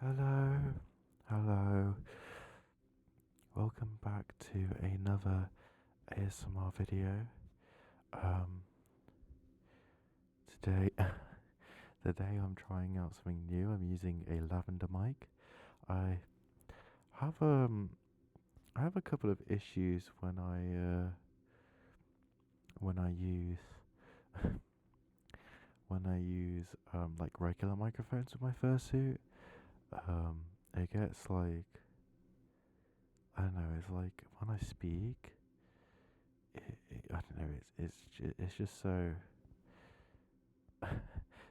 Hello, hello. Welcome back to another ASMR video. Um, today, today I'm trying out something new. I'm using a lavender mic. I have I have a couple of issues when I use when I use like regular microphones with my fursuit. It gets like I don't know. It's like when I speak, I don't know. It's just so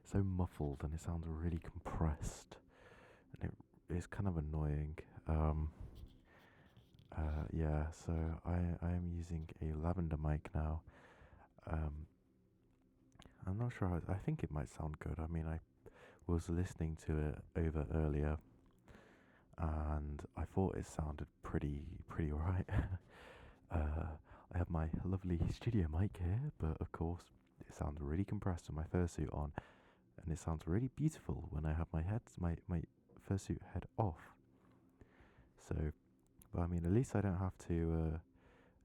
so muffled, and it sounds really compressed, and it's kind of annoying. Yeah. So I am using a lavender mic now. Um, I'm not sure. I think it might sound good. I mean, I was listening to it over earlier, and I thought it sounded pretty alright. I have my lovely studio mic here, but of course it sounds really compressed with my fursuit on, and it sounds really beautiful when I have my fursuit head off. So, but I mean, at least I don't have to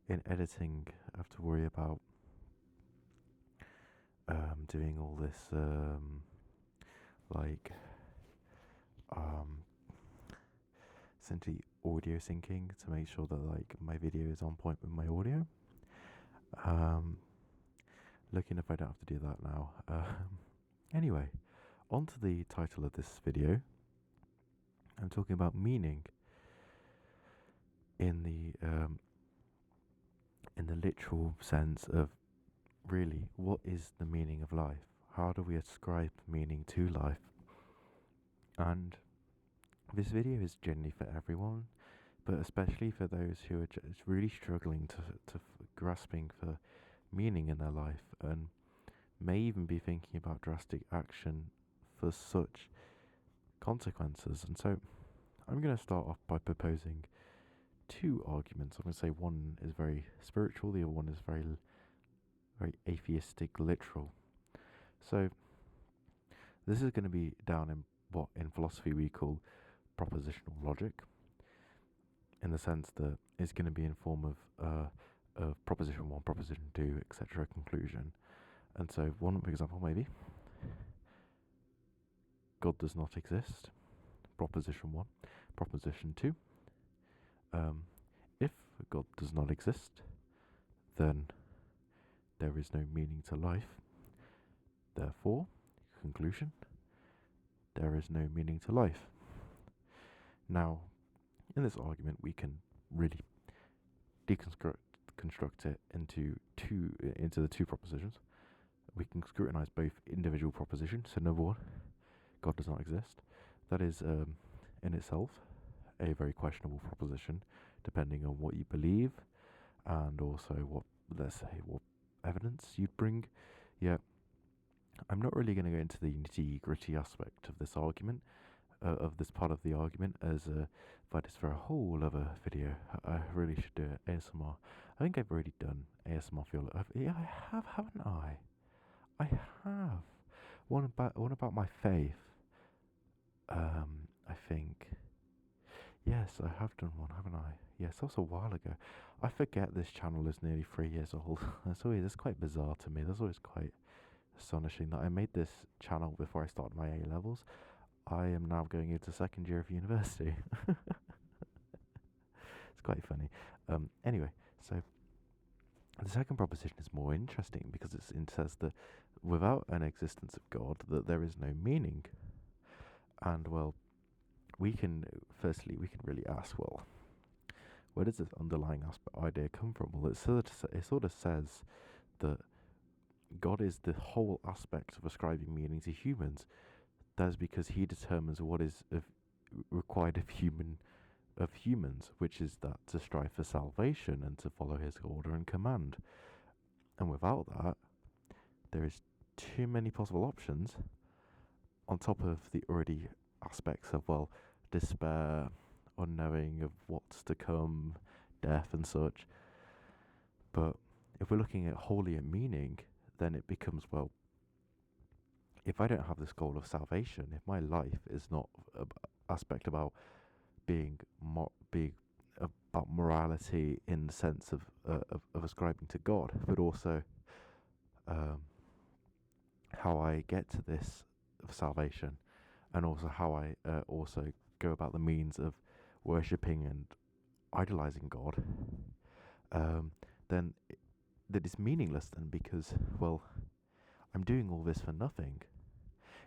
in editing have to worry about doing all this like um essentially audio syncing to make sure that like my video is on point with my audio. Um, Looking if I don't have to do that now. Anyway, on to the title of this video. I'm talking about meaning in the literal sense of really what is the meaning of life? How do we ascribe meaning to life? And this video is generally for everyone, but especially for those who are just really struggling to grasping for meaning in their life and may even be thinking about drastic action for such consequences. And so I'm going to start off by proposing two arguments. I'm going to say one is very spiritual, the other one is very atheistic, literal. So this is going to be down in what in philosophy we call propositional logic, in the sense that it's going to be in form of proposition one, proposition two, etc. conclusion. And so one example maybe God does not exist. Proposition one. Proposition two. If God does not exist, then there is no meaning to life. Therefore, conclusion, there is no meaning to life. Now, in this argument, we can really deconstruct it into the two propositions. We can scrutinize both individual propositions. So, number one, God does not exist. That is, in itself, a very questionable proposition, depending on what you believe and also what, let's say, what evidence you'd bring. Yeah, I'm not really going to go into the nitty-gritty aspect of this argument, of this part of the argument, as that is for a whole other video. I really should do it. ASMR. I think I've already done ASMR feel. Yeah, I have, haven't I? I have. One about my faith. I think. Yes, I have done one, haven't I? Yes, that was a while ago. I forget this channel is nearly 3 years old. That's quite bizarre to me. That's always quite astonishing that I made this channel before I started my A levels. I am now going into second year of university. It's quite funny. Anyway, so the second proposition is more interesting because it says that without an existence of God, that there is no meaning. And well, we can really ask, well, where does this underlying idea come from? Well, it sort of says that God is the whole aspect of ascribing meaning to humans. That is because he determines what is required of humans, which is that to strive for salvation and to follow his order and command. And without that, there is too many possible options on top of the already aspects of, well, despair, unknowing of what's to come, death and such. But if we're looking at wholly at meaning, then it becomes, well, if I don't have this goal of salvation, if my life is not aspect about being about morality in the sense of ascribing to God, but also um, how I get to this salvation, and also how I also go about the means of worshipping and idolizing God, um, then that is meaningless then, because, well, I'm doing all this for nothing.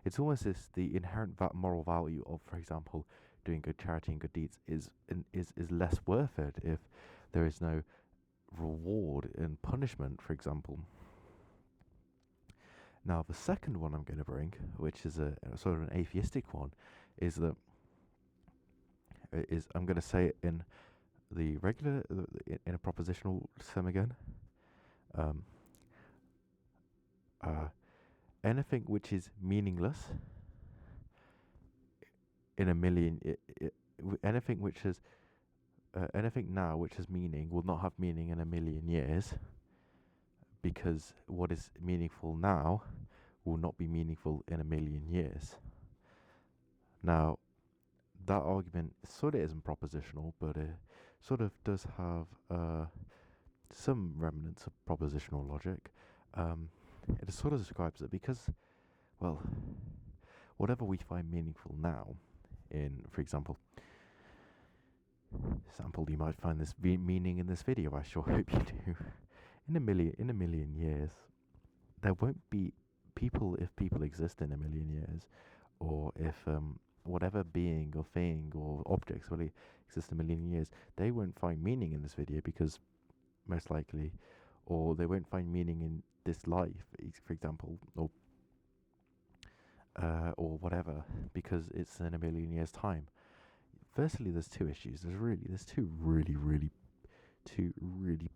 It's almost as the inherent moral value of, for example, doing good charity and good deeds is less worth it if there is no reward and punishment, for example. Now, the second one I'm going to bring, which is a sort of an atheistic one, is that I'm going to say it in the regular, in a propositional term again. Anything which is meaningless in a million, anything which has anything now which has meaning will not have meaning in a million years, because what is meaningful now will not be meaningful in a million years. Now, that argument sort of isn't propositional, but it sort of does have some remnants of propositional logic. It sort of describes it because, well, whatever we find meaningful now, in, for example, you might find this meaning in this video. I sure hope you do. In a million years, there won't be people, if people exist in a million years, or if whatever being or thing or objects will exist in a million years, they won't find meaning in this video, because most likely, or they won't find meaning in this life, for example, or whatever, because it's in a million years' time. Firstly, there's two issues. There's two really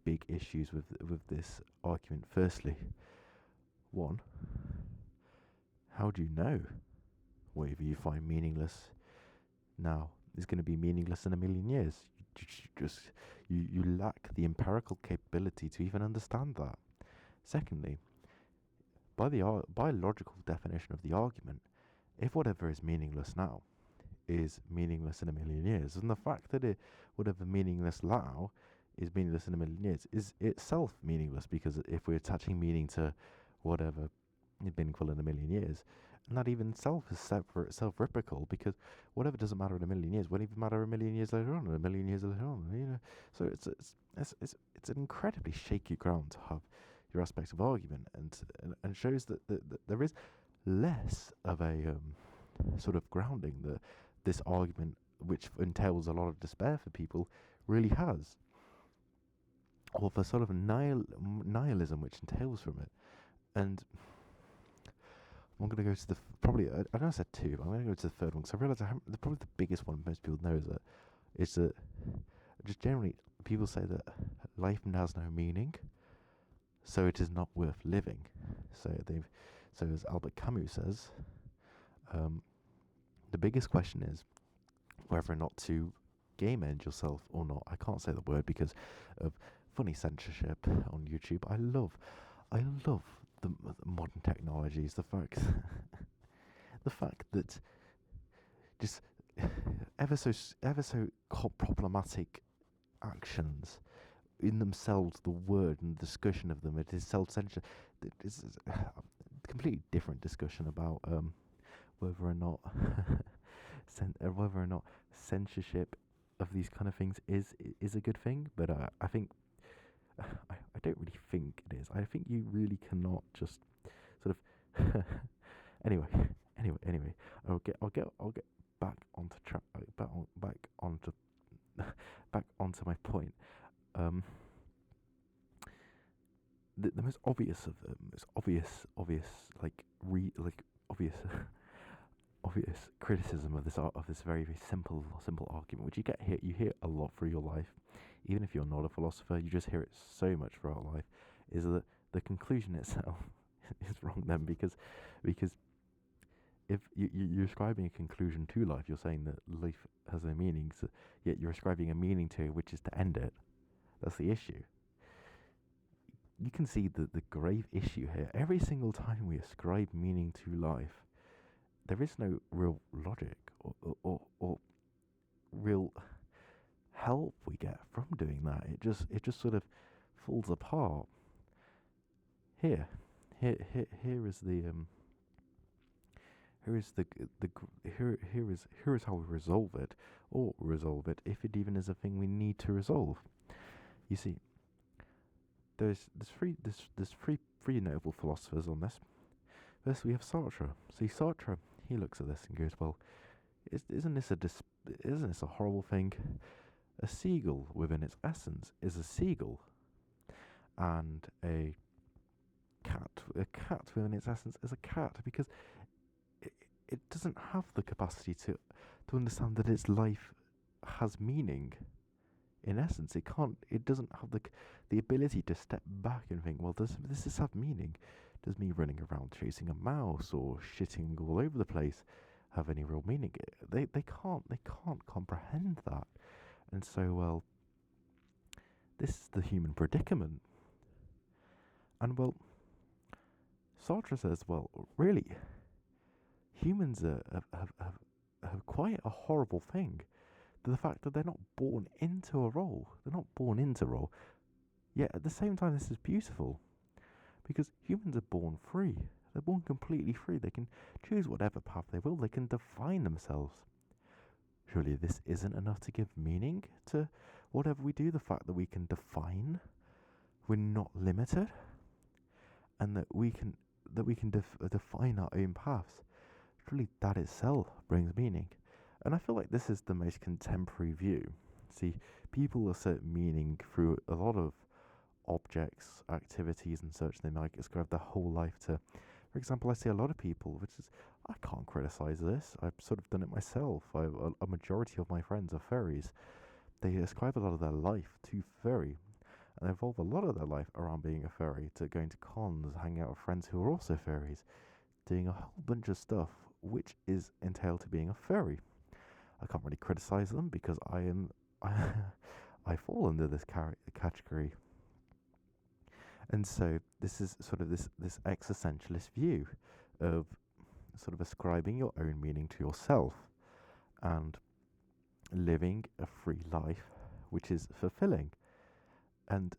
big issues with this argument. Firstly, one, how do you know whatever you find meaningless now is going to be meaningless in a million years? You lack the empirical capability to even understand that. Secondly, by logical definition of the argument, if whatever is meaningless now is meaningless in a million years, then the fact that whatever meaningless now is meaningless in a million years is itself meaningless, because if we're attaching meaning to whatever is meaningful in a million years, and that even itself is self-reciprocal, because whatever doesn't matter in a million years won't even matter a million years later on, and a million years later on, you know. So it's an incredibly shaky ground to have your aspects of argument, and shows that there is less of a sort of grounding that this argument, which entails a lot of despair for people, really has, or the sort of nihilism which entails from it. And I'm going to go to the I know I said two, but I'm going to go to the third one, because I realise probably the biggest one most people know is that just generally people say that life has no meaning, so it is not worth living. So as Albert Camus says, the biggest question is whether or not to game end yourself or not. I can't say the word because of funny censorship on YouTube. I love the modern technologies. The fact that just ever so problematic actions in themselves, the word and the discussion of them, it is self-censure. It's a completely different discussion about whether or not censorship of these kind of things is a good thing. But I think I don't really think it is. I think you really cannot just sort of anyway. I'll get back onto back onto my point. The most obvious of them, obvious criticism of this very simple argument, which you hear a lot through your life, even if you're not a philosopher, you just hear it so much throughout life, is that the conclusion itself is wrong then, because if you're ascribing a conclusion to life, you're saying that life has no meaning, so yet you're ascribing a meaning to it, which is to end it. That's the issue. You can see the grave issue here. Every single time we ascribe meaning to life, there is no real logic or that, it just sort of falls apart. Here, here is the here is here is how we resolve it, or resolve it if it even is a thing we need to resolve. You see, there's three notable philosophers on this. First, we have Satre. See, Satre, he looks at this and goes, "Well, isn't this a horrible thing? A seagull, within its essence, is a seagull, and a cat within its essence is a cat, because it doesn't have the capacity to understand that its life has meaning. In essence, it doesn't have the ability to step back and think, well, does this have meaning? Does me running around chasing a mouse or shitting all over the place have any real meaning? They can't comprehend that. And so, well, this is the human predicament. And, well, Sartre says, well, really, humans have quite a horrible thing. The fact that they're not born into a role. They're not born into a role. Yet, at the same time, this is beautiful. Because humans are born free. They're born completely free. They can choose whatever path they will. They can define themselves. Surely this isn't enough to give meaning to whatever we do. The fact that we can define, we're not limited, and that we can define our own paths. Surely that itself brings meaning. And I feel like this is the most contemporary view. See, people assert meaning through a lot of objects, activities and such. They might ascribe their whole life to, for example, I see a lot of people, which is, I can't criticize this, I've sort of done it myself. A majority of my friends are furries. They ascribe a lot of their life to furry, and they involve a lot of their life around being a furry, to going to cons, hanging out with friends who are also furries, doing a whole bunch of stuff which is entailed to being a furry. I can't really criticize them because I fall under this category. And so this is sort of this existentialist view of sort of ascribing your own meaning to yourself and living a free life which is fulfilling. And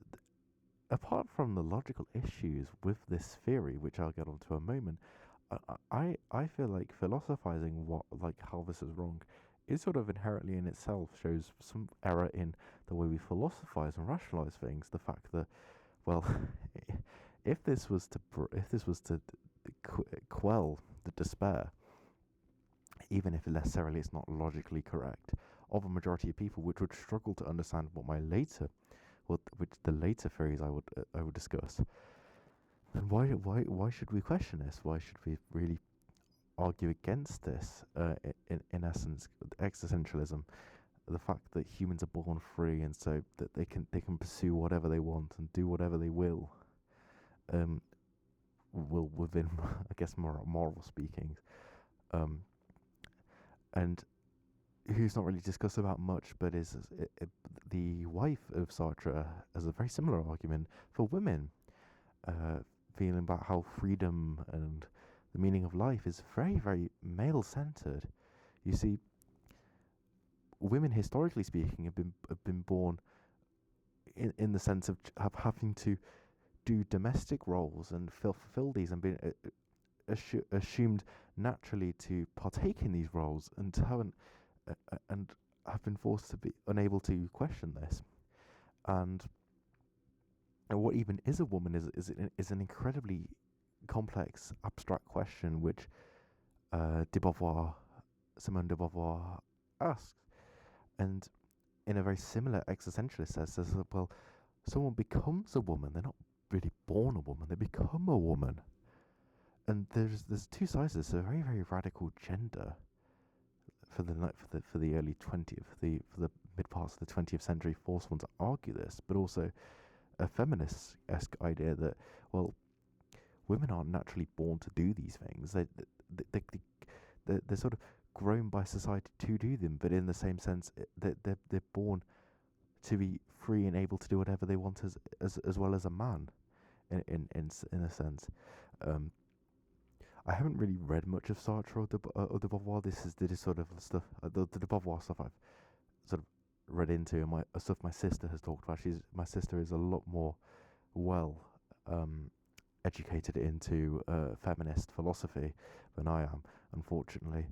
apart from the logical issues with this theory, which I'll get onto in a moment, I feel like philosophizing how this is wrong is sort of inherently in itself shows some error in the way we philosophize and rationalize things. The fact that, well, if this was to quell the despair, even if necessarily it's not logically correct, of a majority of people, which would struggle to understand which the later theories I would discuss, then why should we question this? Why should we really argue against this? In essence, existentialism, the fact that humans are born free, and so that they can pursue whatever they want and do whatever they will within, I guess, moral speaking, and who's not really discussed about much, but is the wife of Sartre has a very similar argument for women, feeling about how freedom and the meaning of life is very, very male-centered. You see, women, historically speaking, have been born in the sense of having to do domestic roles and fulfill these, and been assumed naturally to partake in these roles, and have been forced to be unable to question this. And what even is a woman is an incredibly complex, abstract question, which Simone de Beauvoir asks. And in a very similar existentialist sense, says, well, someone becomes a woman. They're not really born a woman. They become a woman. And there's two sides to this. A very, very radical gender for the early 20th, for the mid parts of the 20th century, forced one to argue this, but also a feminist-esque idea that, well, women aren't naturally born to do these things. They're sort of grown by society to do them, but in the same sense, they're born to be free and able to do whatever they want as well as a man, in a sense. I haven't really read much of Sartre or de Beauvoir. This is sort of stuff. The de Beauvoir stuff I've sort of read into, and stuff my sister has talked about. My sister is a lot more well educated into feminist philosophy than I am, unfortunately.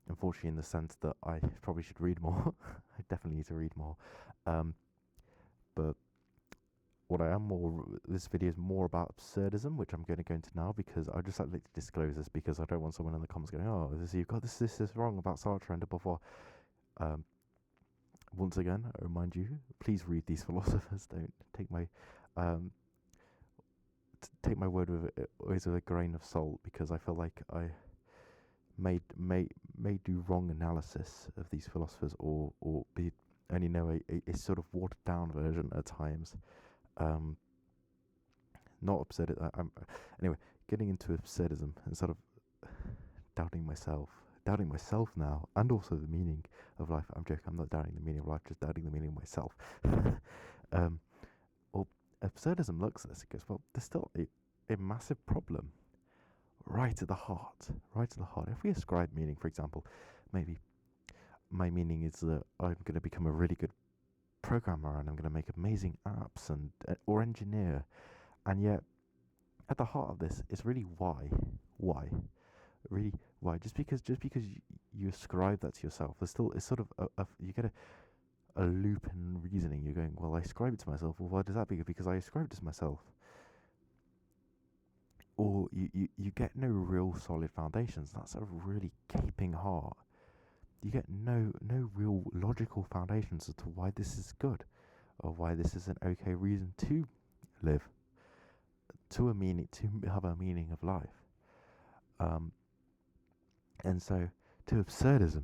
Unfortunately, in the sense that I probably should read more. I definitely need to read more. But what I am more, this video is more about absurdism, which I'm going to go into now, because I just like to disclose this, because I don't want someone in the comments going, "Oh, you've got this wrong about Satre and before." Once again, I remind you, please read these philosophers. Don't take my take my word with it always with a grain of salt, because I feel like I may do wrong analysis of these philosophers, or be only know a sort of watered down version at times. Not absurd. Anyway, getting into absurdism and sort of doubting myself now, and also the meaning of life. I'm joking. I'm not doubting the meaning of life, just doubting the meaning of myself. Well, absurdism looks at this and goes, well, there's still a massive problem right at the heart. If we ascribe meaning, for example, maybe my meaning is that I'm going to become a really good programmer and I'm going to make amazing apps and or engineer, and yet at the heart of this is really why really why. Just because you ascribe that to yourself, there's still, it's sort of you get a loop in reasoning. You're going, well, I ascribe it to myself. Well, why does that? Because I ascribed it to myself. Or you get no real solid foundations. That's a really gaping heart. You get no real logical foundations as to why this is good, or why this is an okay reason to live, to have a meaning of life. And so to absurdism,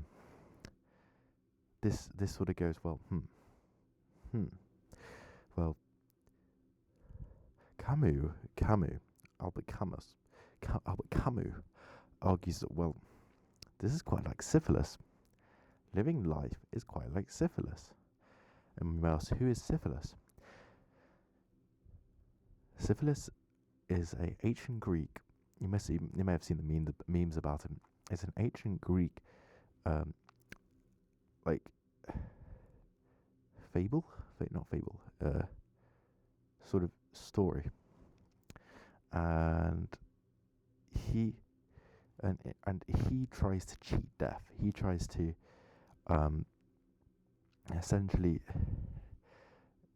this sort of goes, well, well, Albert Camus argues that, well, this is quite like syphilis. Living life is quite like syphilis. And who is syphilis? Syphilis is a ancient Greek. You may have seen the memes about him. It's an ancient Greek, like fable, not fable, sort of story. And he tries to cheat death. He tries to essentially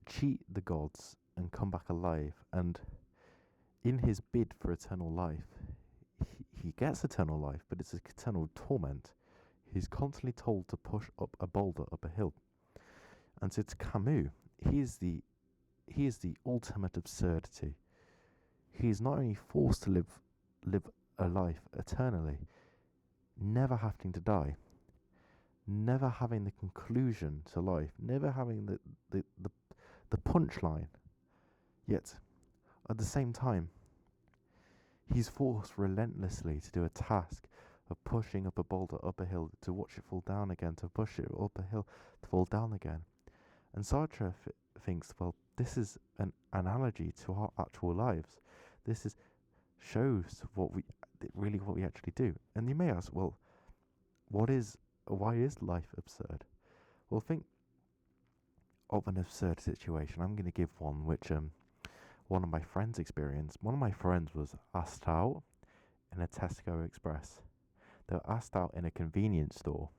cheat the gods and come back alive. And in his bid for eternal life, he gets eternal life, but it's eternal torment. He's constantly told to push up a boulder up a hill. And so to Camus, he is the ultimate absurdity. He is not only forced to live a life eternally, never having to die, never having the conclusion to life, never having the punchline, yet at the same time he's forced relentlessly to do a task of pushing up a boulder up a hill, to watch it fall down again, to push it up a hill, to fall down again. And Satre thinks, well, this is an analogy to our actual lives. This shows what we actually do. And you may ask, well, why is life absurd? Well, think of an absurd situation. I'm going to give one which one of my friends experienced. One of my friends was asked out in a Tesco Express. They were asked out in a convenience store.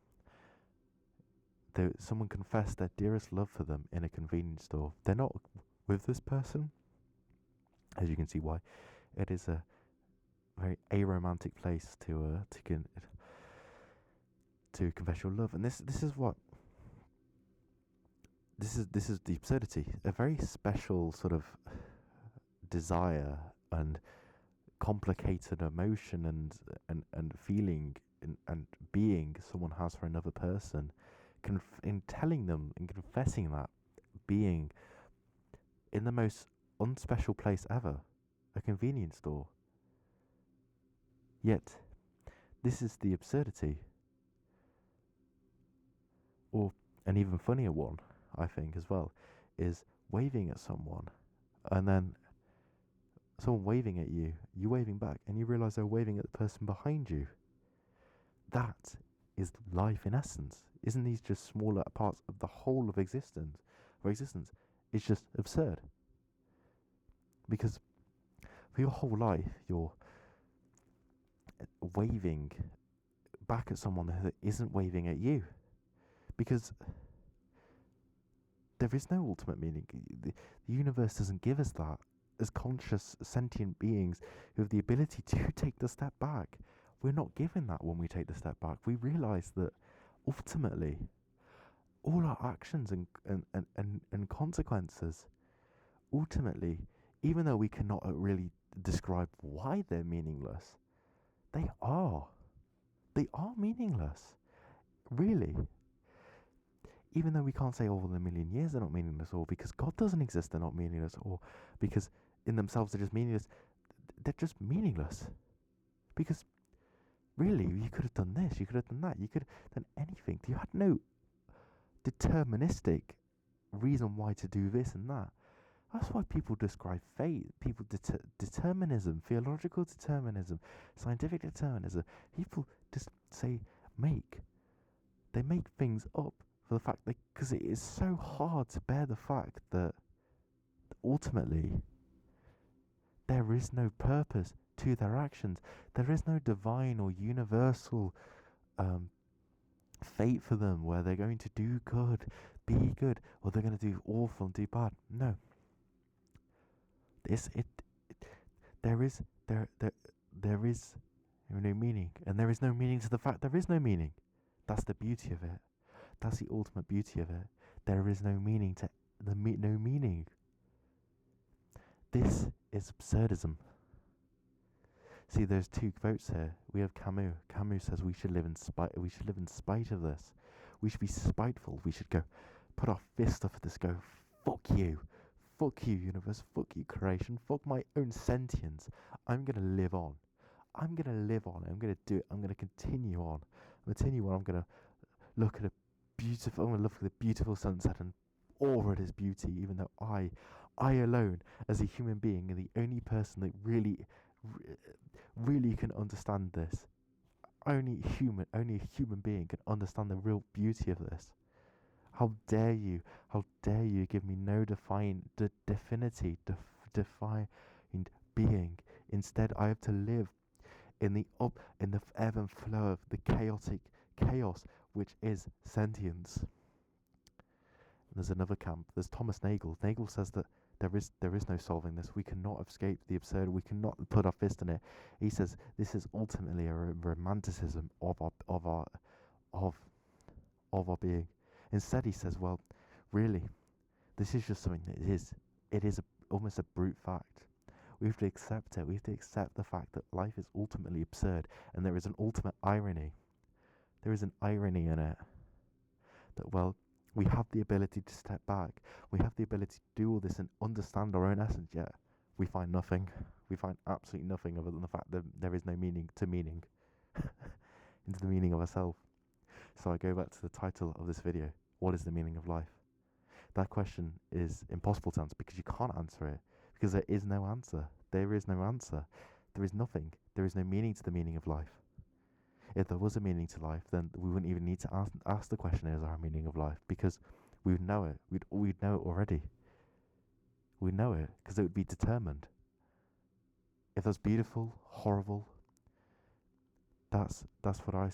Someone confessed their dearest love for them in a convenience store. They're not with this person, as you can see why. It is a very aromantic place to confess your love. And this is the absurdity. A very special sort of desire and complicated emotion and feeling and being someone has for another person, in telling them and confessing that being in the most unspecial place ever, a convenience store. Yet this is the absurdity. Or an even funnier one, I think, as well, is waving at someone, and then someone waving at you, you waving back, and you realise they're waving at the person behind you. That is life in essence. Isn't these just smaller parts of the whole of existence? For existence, it's just absurd. Because for your whole life, you're waving back at someone that isn't waving at you. Because there is no ultimate meaning. The universe doesn't give us that. As conscious, sentient beings who have the ability to take the step back, we're not given that when we take the step back. We realise that ultimately, all our actions and consequences, ultimately, even though we cannot really describe why they're meaningless, they are. They are meaningless. Really. Even though we can't say, oh, well, in a million years they're not meaningless, or because God doesn't exist, they're not meaningless, or because in themselves they're just meaningless, they're just meaningless. Because, really, you could have done this, you could have done that, you could have done anything. You had no deterministic reason why to do this and that. That's why people describe fate, people determinism, theological determinism, scientific determinism. People just say they make things up for the fact that, because it is so hard to bear the fact that ultimately there is no purpose to their actions. There is no divine or universal fate for them where they're going to do good, be good, or they're going to do awful and do bad. No. There is no meaning, and there is no meaning to the fact there is no meaning. That's the beauty of it. That's the ultimate beauty of it. There is no meaning to no meaning. This is absurdism. See, there's two quotes here. We have Camus. Camus says we should live in spite. We should live in spite of this. We should be spiteful. We should go put our fist up at this. Go, fuck you. Fuck you, universe. Fuck you, creation. Fuck my own sentience. I'm gonna live on. I'm gonna live on. I'm gonna do it. I'm gonna continue on. I'm gonna look at I'm gonna look at the beautiful sunset and awe at its beauty. Even though I alone, as a human being, am the only person that really can understand this. Only a human being can understand the real beauty of this. How dare you give me no defined being. Instead, I have to live in the ebb and flow of the chaotic chaos which is sentience. And there's another camp. There's Thomas Nagel. Nagel says that there is no solving this. We cannot escape the absurd. We cannot put our fist in it. He says this is ultimately a romanticism of our being. Instead, he says, well, really, this is just something that it is almost a brute fact. We have to accept it. We have to accept the fact that life is ultimately absurd, and there is an ultimate irony. There is an irony in it. That, well, we have the ability to step back. We have the ability to do all this and understand our own essence, yet we find nothing. We find absolutely nothing other than the fact that there is no meaning to meaning. Into the meaning of ourselves. So I go back to the title of this video. What is the meaning of life? That question is impossible to answer because you can't answer it. Because there is no answer. There is no answer. There is nothing. There is no meaning to the meaning of life. If there was a meaning to life, then we wouldn't even need to ask the question, is there a meaning of life? Because we would know it. We'd know it already. We know it because it would be determined. If that's beautiful, horrible, that's what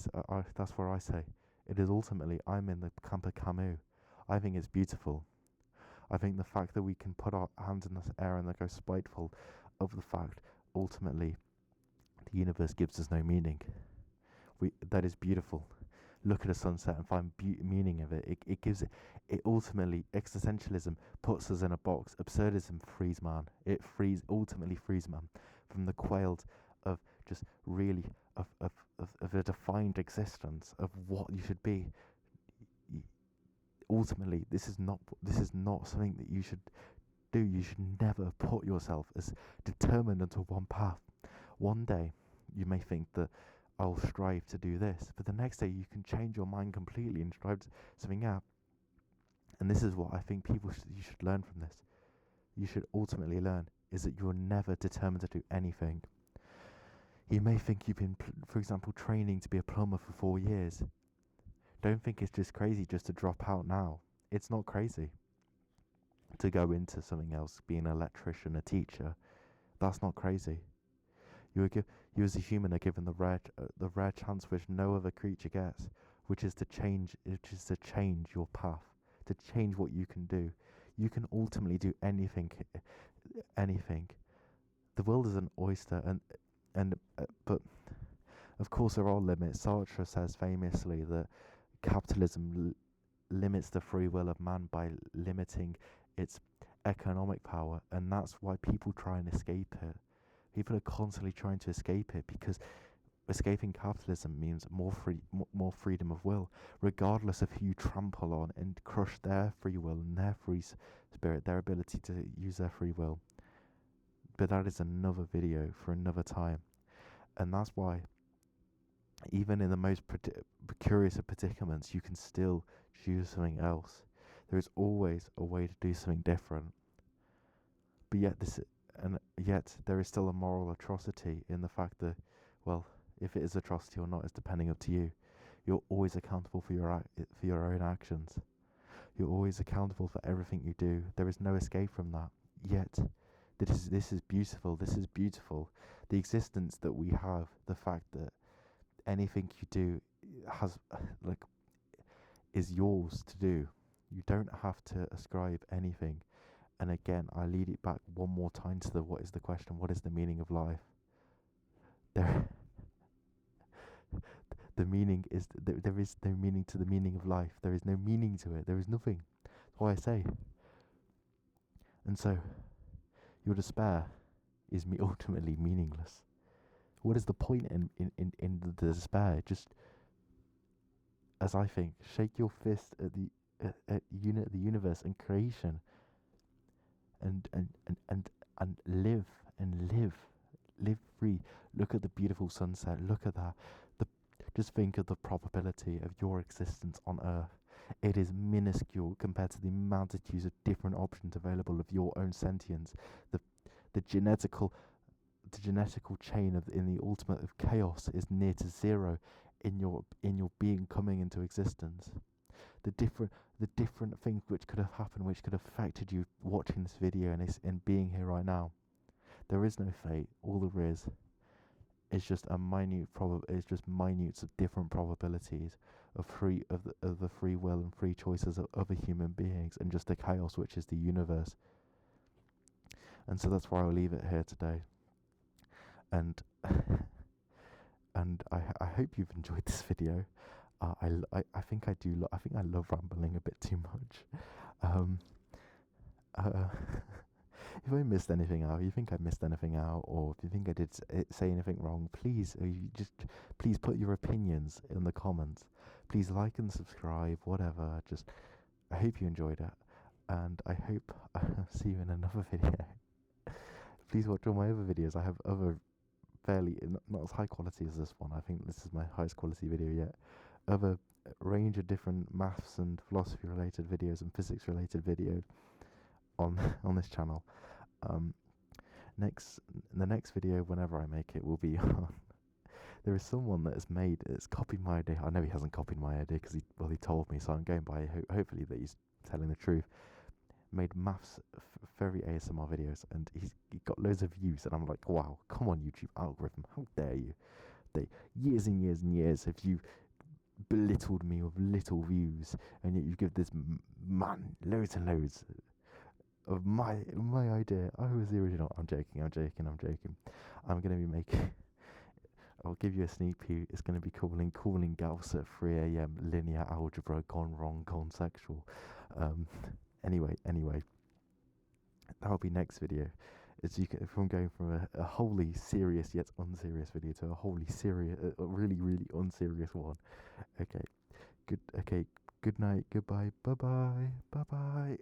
that's where I say. It is ultimately, I'm in the camp of Camus. I think it's beautiful. I think the fact that we can put our hands in the air and go spiteful of the fact, ultimately, the universe gives us no meaning. That is beautiful. Look at a sunset and find meaning of it. It gives it ultimately, existentialism puts us in a box. Absurdism frees man. It ultimately frees man from the quell of just really of a defined existence of what you should be. Ultimately, this is not something that you should do. You should never put yourself as determined into one path. One day, you may think that I'll strive to do this, but the next day you can change your mind completely and strive to something out. And this is what I think you should learn from this. You should ultimately learn is that you're never determined to do anything. You may think you've been, for example, training to be a plumber for 4 years. Don't think it's just crazy just to drop out now. It's not crazy to go into something else, being an electrician, a teacher. That's not crazy. You as a human are given the rare chance which no other creature gets, which is to change your path, to change what you can do. You can ultimately do anything. The world is an oyster, but of course there are limits. Satre says famously that capitalism limits the free will of man by limiting its economic power, and that's why people try and escape it. People are constantly trying to escape it because escaping capitalism means more freedom of will, regardless of who you trample on and crush their free will and their free spirit, their ability to use their free will. But that is another video for another time, and that's why even in the most curious of predicaments, you can still choose something else. There is always a way to do something different. But yet there is still a moral atrocity in the fact that, well, if it is atrocity or not is depending up to you. You're always accountable for your own actions. You're always accountable for everything you do. There is no escape from that. Yet, this is beautiful. This is beautiful. The existence that we have, the fact that anything you do is yours to do. You don't have to ascribe anything. And again, I lead it back one more time to what is the question? What is the meaning of life? The meaning is there is no meaning to the meaning of life. There is no meaning to it. There is nothing. That's why I say. And so, your despair is ultimately meaningless. What is the point in the despair? Just, as I think, shake your fist at the universe and creation, and live free. Look at the beautiful sunset. Look at that. Just think of the probability of your existence on Earth. It is minuscule compared to the multitudes of different options available of your own sentience. The genetical chain in the ultimate of chaos is near to zero in your being coming into existence. The different things which could have happened, which could have affected you watching this video and being here right now. There is no fate. All there is just minutes of different probabilities of the free will and free choices of other human beings, and just the chaos which is the universe. And so that's why I'll leave it here today. And I hope you've enjoyed this video. I think I do. I think I love rambling a bit too much. If I missed anything out, you think I missed anything out, or if you think I did say anything wrong, please put your opinions in the comments. Please like and subscribe, whatever. I hope you enjoyed it, and I hope I'll see you in another video. Please watch all my other videos. I have other fairly not as high quality as this one. I think this is my highest quality video yet. Other range of different maths and philosophy related videos and physics related videos on this channel. The next video, whenever I make it, will be on. There is someone that has copied my idea. I know he hasn't copied my idea because he told me, so I'm going by hopefully that he's telling the truth. Made maths Furry ASMR videos, and he got loads of views, and I'm like, wow, come on, YouTube algorithm, how dare you? Years and years and years have you belittled me with little views, and yet you give this man loads and loads of my idea. I was the original. I'm joking. I'm gonna be making. I'll give you a sneak peek. It's gonna be calling Gauss at 3 a.m. linear algebra gone wrong, gone sexual. Anyway, that'll be next video. If I'm going from a wholly serious yet unserious video to a wholly serious, a really really unserious one. Okay, good night, goodbye, bye bye.